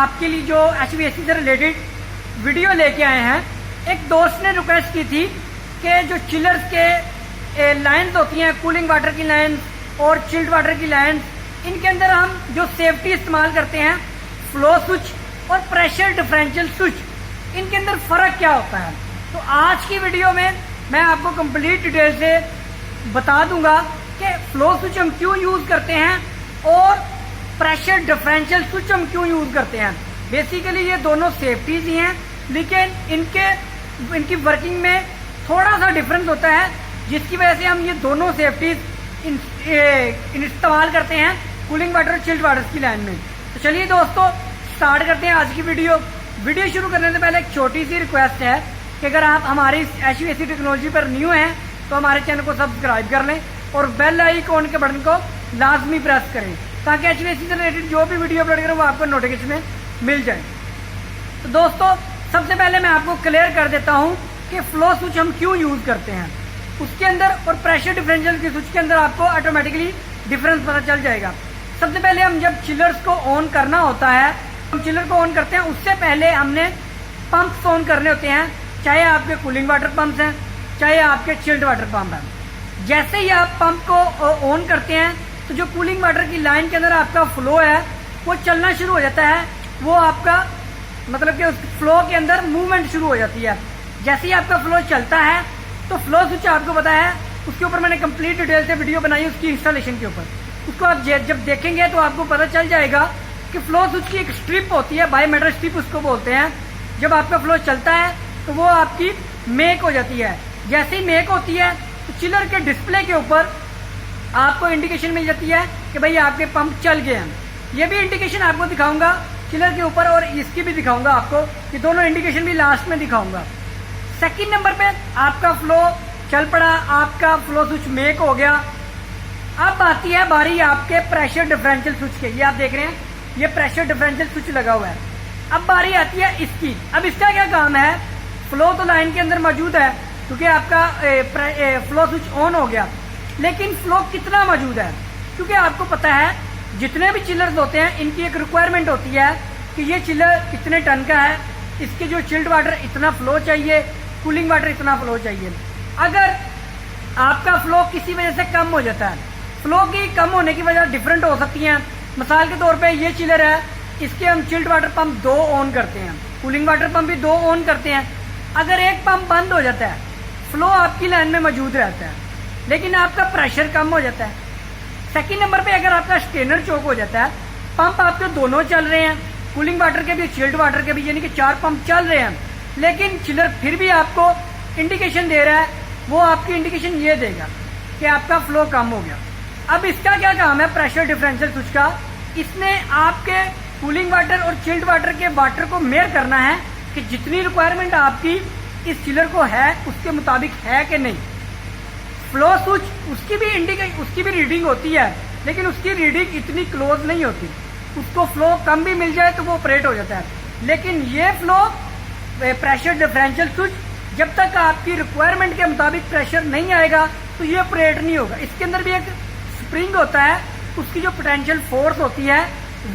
आपके लिए जो HVAC से रिलेटेड वीडियो लेके आए हैं। एक दोस्त ने रिक्वेस्ट की थी कि जो चिलर्स के लाइंस होती हैं, कूलिंग वाटर की लाइंस और चिल्ड वाटर की लाइंस, इनके अंदर हम जो सेफ्टी इस्तेमाल करते हैं, फ्लो स्विच और प्रेशर डिफरेंशियल स्विच, इनके अंदर फ़र्क क्या होता है। तो आज की वीडियो में मैं आपको कंप्लीट डिटेल से बता दूंगा कि फ्लो स्विच हम क्यों यूज़ करते हैं और प्रेशर डिफरेंशियल स्विच हम क्यों यूज़ करते हैं। बेसिकली ये दोनों सेफ्टीज ही हैं, लेकिन इनकी वर्किंग में थोड़ा सा डिफरेंस होता है, जिसकी वजह से हम ये दोनों सेफ्टीज इस्तेमाल करते हैं कूलिंग वाटर और चिल्ड वाटर की लाइन में। तो चलिए दोस्तों स्टार्ट करते हैं आज की वीडियो शुरू करने से पहले एक छोटी सी रिक्वेस्ट है कि अगर आप हमारी HVAC टेक्नोलॉजी पर न्यू हैं तो हमारे चैनल को सब्सक्राइब कर लें और बेल आइकॉन के बटन को लाजमी प्रेस करें ताकि HVAC से रिलेटेड जो भी वीडियो अपलोड करें वो आपको नोटिफिकेशन में मिल जाए। तो दोस्तों सबसे पहले मैं आपको क्लियर कर देता हूं कि फ्लो स्विच हम क्यों यूज करते हैं उसके अंदर, और प्रेशर डिफरेंशियल के स्विच के अंदर आपको ऑटोमेटिकली डिफरेंस पता चल जाएगा। सबसे पहले हम जब चिलर्स को ऑन करना होता है, हम चिलर को ऑन करते हैं, उससे पहले हमने पंप्स ऑन करने होते हैं, चाहे आपके कूलिंग वाटर पंप्स हैं चाहे आपके चिल्ड वाटर पंप हैं। जैसे ही आप पंप को ऑन करते हैं तो जो कूलिंग वाटर की लाइन के अंदर आपका फ्लो है वो चलना शुरू हो जाता है, वो आपका मतलब कि उस फ्लो के अंदर मूवमेंट शुरू हो जाती है। जैसे ही आपका फ्लो चलता है तो फ्लो स्विच आपको पता है, उसके ऊपर मैंने कंप्लीट डिटेल से वीडियो बनाई उसकी इंस्टॉलेशन के ऊपर, उसको आप जब देखेंगे तो आपको पता चल जाएगा कि फ्लो स्विच की एक स्ट्रिप होती है, बायोमेटर स्ट्रिप उसको बोलते हैं। जब आपका फ्लो चलता है तो वो आपकी मेक हो जाती है। जैसे ही मेक होती है तो चिलर के डिस्प्ले के ऊपर आपको इंडिकेशन मिल जाती है कि भाई आपके पंप चल गए हैं। ये भी इंडिकेशन आपको दिखाऊंगा चिलर के ऊपर और इसकी भी दिखाऊंगा आपको, ये दोनों इंडिकेशन भी लास्ट में दिखाऊंगा। सेकंड नंबर पे आपका फ्लो चल पड़ा, आपका फ्लो स्विच मेक हो गया। अब आती है बारी आपके प्रेशर डिफरेंशियल स्विच के। ये आप देख रहे हैं ये प्रेशर डिफरेंशियल स्विच लगा हुआ है। अब बारी आती है इसकी। अब इसका क्या काम है, फ्लो तो लाइन के अंदर मौजूद है क्योंकि आपका फ्लो स्विच ऑन हो गया, लेकिन फ्लो कितना मौजूद है, क्योंकि आपको पता है जितने भी चिलर्स होते हैं इनकी एक रिक्वायरमेंट होती है कि ये चिलर कितने टन का है, इसके जो चिल्ड वाटर इतना फ्लो चाहिए, कूलिंग वाटर इतना फ्लो चाहिए। अगर आपका फ्लो किसी वजह से कम हो जाता है, फ्लो की कम होने की वजह डिफरेंट हो सकती हैं। मिसाल के तौर पे ये चिलर है, इसके हम चिल्ड वाटर पंप 2 ऑन करते हैं, कूलिंग वाटर पंप भी 2 ऑन करते हैं। अगर एक पंप बंद हो जाता है, फ्लो आपकी लाइन में मौजूद रहता है, लेकिन आपका प्रेशर कम हो जाता है। सेकंड नंबर पे अगर आपका स्टेनर चौक हो जाता है, पंप आपके दोनों चल रहे हैं, कूलिंग वाटर के भी चिल्ड वाटर के भी, यानी कि 4 पंप चल रहे हैं, लेकिन चिलर फिर भी आपको इंडिकेशन दे रहा है, वो आपकी इंडिकेशन ये देगा कि आपका फ्लो कम हो गया। अब इसका क्या काम है प्रेशर डिफरेंशियल स्विच का, इसने आपके कूलिंग वाटर और चिल्ड वाटर के वाटर को मेयर करना है कि जितनी रिक्वायरमेंट आपकी इस चिलर को है उसके मुताबिक है कि नहीं। फ्लो स्विच उसकी भी रीडिंग होती है, लेकिन उसकी रीडिंग इतनी क्लोज नहीं होती, उसको फ्लो कम भी मिल जाए तो वो ऑपरेट हो जाता है। लेकिन ये फ्लो प्रेशर डिफरेंशियल स्विच जब तक आपकी रिक्वायरमेंट के मुताबिक प्रेशर नहीं आएगा तो ये ऑपरेट नहीं होगा। इसके अंदर भी एक स्प्रिंग होता है, उसकी जो पोटेंशियल फोर्स होती है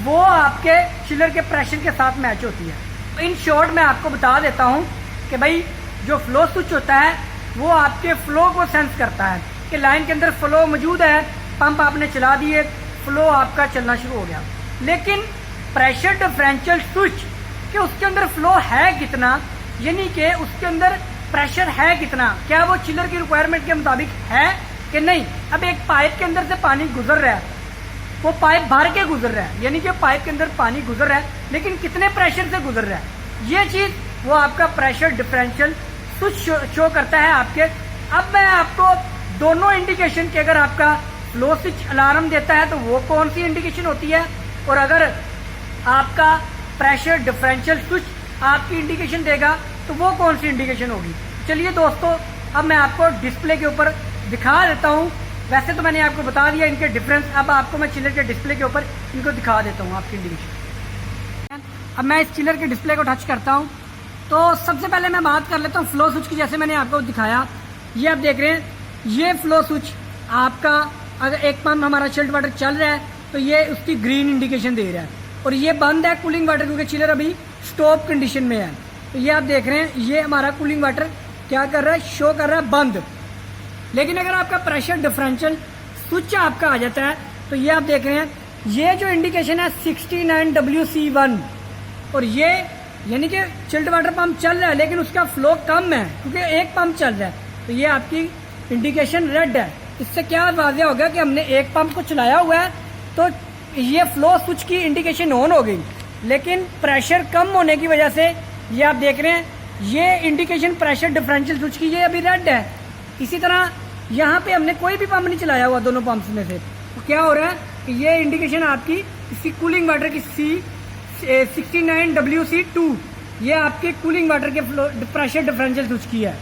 वो आपके चिलर के प्रेशर के साथ मैच होती है। तो इन शॉर्ट मैं आपको बता देता हूं कि भाई जो फ्लो स्विच होता है वो आपके फ्लो को सेंस करता है कि लाइन के अंदर फ्लो मौजूद है, पंप आपने चला दिए, फ्लो आपका चलना शुरू हो गया। लेकिन प्रेशर डिफरेंशियल स्विच कि उसके अंदर फ्लो है कितना, यानी कि उसके अंदर प्रेशर है कितना, क्या वो चिलर की रिक्वायरमेंट के मुताबिक है कि नहीं। अब एक पाइप के अंदर से पानी गुजर रहा है, वो पाइप भर के गुजर रहा है, यानी कि पाइप के अंदर पानी गुजर रहा है, लेकिन कितने प्रेशर से गुजर रहा है, ये चीज वो आपका प्रेशर डिफरेंशियल स्विच शो करता है आपके। अब मैं आपको दोनों इंडिकेशन के, अगर आपका फ्लो स्विच अलार्म देता है तो वो कौन सी इंडिकेशन होती है, और अगर आपका प्रेशर डिफरेंशियल स्विच आपकी इंडिकेशन देगा तो वो कौन सी इंडिकेशन होगी। चलिए दोस्तों अब मैं आपको डिस्प्ले के ऊपर दिखा देता हूँ। वैसे तो मैंने आपको बता दिया इनके डिफरेंस, अब आपको मैं चिलर के डिस्प्ले के ऊपर इनको दिखा देता हूँ आपकी इंडिकेशन। अब मैं इस चिलर के डिस्प्ले को टच करता हूँ तो सबसे पहले मैं बात कर लेता हूँ फ्लो स्विच की। जैसे मैंने आपको दिखाया, ये आप देख रहे हैं, ये फ्लो स्विच आपका, अगर एक पंप हमारा चिल्ड वाटर चल रहा है तो ये उसकी ग्रीन इंडिकेशन दे रहा है। और ये बंद है कूलिंग वाटर क्योंकि चिलर अभी स्टॉप कंडीशन में है। तो ये आप देख रहे हैं ये हमारा कूलिंग वाटर क्या कर रहा है, शो कर रहा है बंद। लेकिन अगर आपका प्रेशर डिफरेंशियल स्विच आपका आ जाता है तो ये आप देख रहे हैं ये जो इंडिकेशन है 69WC1 और ये यानी कि चिल्ड वाटर पंप चल रहा है लेकिन उसका फ्लो कम है क्योंकि एक पंप चल रहा है। तो ये आपकी इंडिकेशन रेड है। इससे क्या वाज़ेह हो गया कि हमने एक पंप को चलाया हुआ है तो ये फ्लो स्विच की इंडिकेशन ऑन हो गई, लेकिन प्रेशर कम होने की वजह से ये आप देख रहे हैं ये इंडिकेशन प्रेशर डिफरेंशियल स्विच की ये अभी रेड है। इसी तरह यहाँ पे हमने कोई भी पंप नहीं चलाया हुआ दोनों पंप्स में से, तो क्या हो रहा है कि ये इंडिकेशन आपकी इसकी कूलिंग वाटर की 69WC2 ये आपके कूलिंग वाटर के प्रेशर डिफरेंशियल स्विच की है।